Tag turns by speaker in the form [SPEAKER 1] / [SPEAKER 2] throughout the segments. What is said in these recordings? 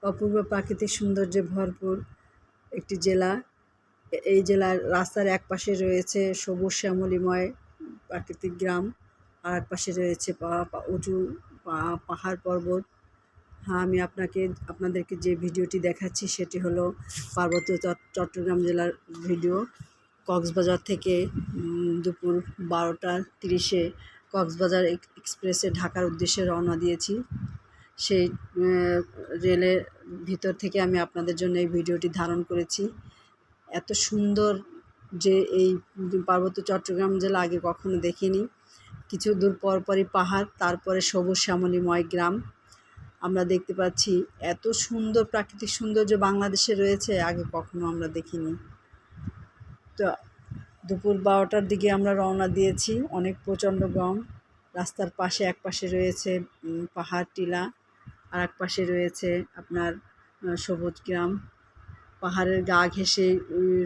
[SPEAKER 1] অপূর্ব প্রাকৃতিক সৌন্দর্যে ভরপুর একটি জেলা। এই জেলার রাস্তার একপাশে রয়েছে সবুজ শ্যামলিময় প্রাকৃতিক গ্রাম, আর একপাশে রয়েছে উঁচু পাহাড় পর্বত। হ্যাঁ, আমি আপনাদেরকে যে ভিডিওটি দেখাচ্ছি সেটি হলো পার্বত্য চট্টগ্রাম জেলার ভিডিও। কক্সবাজার থেকে দুপুর 12:30 কক্সবাজার এক্সপ্রেসে ঢাকার উদ্দেশ্যে রওনা দিয়েছি। সেই রেলের ভিতর থেকে আমি আপনাদের জন্য এই ভিডিওটি ধারণ করেছি। এত সুন্দর যে এই পার্বত্য চট্টগ্রাম জেলা আগে কখনো দেখিনি। কিছু দূর পরপরই পাহাড়, তারপরে সবুজ শ্যামলিময় গ্রাম আমরা দেখতে পাচ্ছি। এত সুন্দর প্রাকৃতিক সৌন্দর্য বাংলাদেশে রয়েছে, আগে কখনো আমরা দেখিনি। তো দুপুর 12টার দিকে আমরা রওনা দিয়েছি। অনেক প্রচণ্ড গরম। রাস্তার পাশে একপাশে রয়েছে পাহাড় টিলা, আর এক পাশে রয়েছে আপনার সবুজ গ্রাম। পাহাড়ের গা ঘেঁষে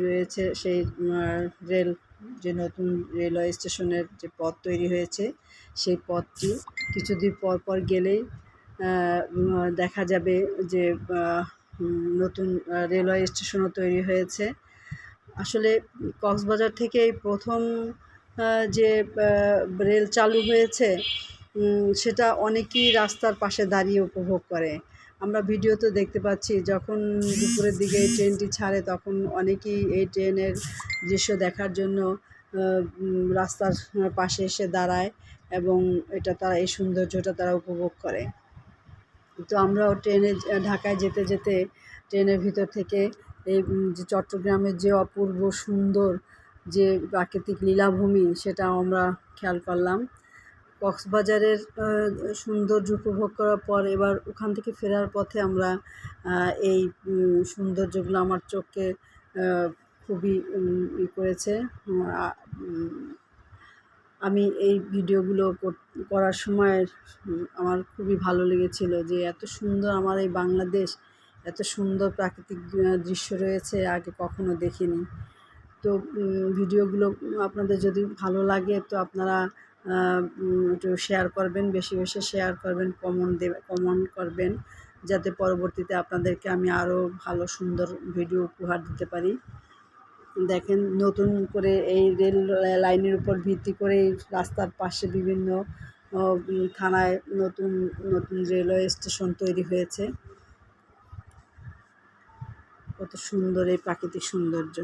[SPEAKER 1] রয়েছে সেই রেল, যে নতুন রেলওয়ে স্টেশনের যে পথ তৈরি হয়েছে সেই পথটি। কিছুদিন পর পর গেলেই দেখা যাবে যে নতুন রেলওয়ে স্টেশনও তৈরি হয়েছে। আসলে কক্সবাজার থেকে এই প্রথম যে রেল চালু হয়েছে সেটা অনেকেই রাস্তার পাশে দাঁড়িয়ে উপভোগ করে। আমরা ভিডিওতে দেখতে পাচ্ছি যখন দুপুরের দিকে এই ট্রেনটি ছাড়ে তখন অনেকেই এই ট্রেনের দৃশ্য দেখার জন্য রাস্তার পাশে এসে দাঁড়ায় এবং এই সৌন্দর্যটা তারা উপভোগ করে। তো আমরাও ঢাকায় যেতে যেতে ট্রেনের ভিতর থেকে এই যে চট্টগ্রামের যে অপূর্ব সুন্দর যে প্রাকৃতিক লীলাভূমি সেটা আমরা খেয়াল করলাম। কক্সবাজারের সৌন্দর্য উপভোগ করার পর এবার ওখান থেকে ফেরার পথে আমরা এই সৌন্দর্যগুলো আমার চোখকে খুবই করেছে। আমি এই ভিডিওগুলো করার সময় আমার খুবই ভালো লেগেছিল যে এত সুন্দর আমার এই বাংলাদেশ, এত সুন্দর প্রাকৃতিক দৃশ্য রয়েছে, আগে কখনো দেখিনি। তো ভিডিওগুলো আপনাদের যদি ভালো লাগে তো আপনারা একটু শেয়ার করবেন, বেশি বেশি শেয়ার করবেন, কমেন্ট করবেন, যাতে পরবর্তীতে আপনাদেরকে আমি আরও ভালো সুন্দর ভিডিও উপহার দিতে পারি। দেখেন, নতুন করে এই রেল লাইনের উপর ভিত্তি করে রাস্তার পাশে বিভিন্ন থানায় নতুন নতুন রেলওয়ে স্টেশন তৈরি হয়েছে। কত সুন্দর এই প্রাকৃতিক সৌন্দর্য।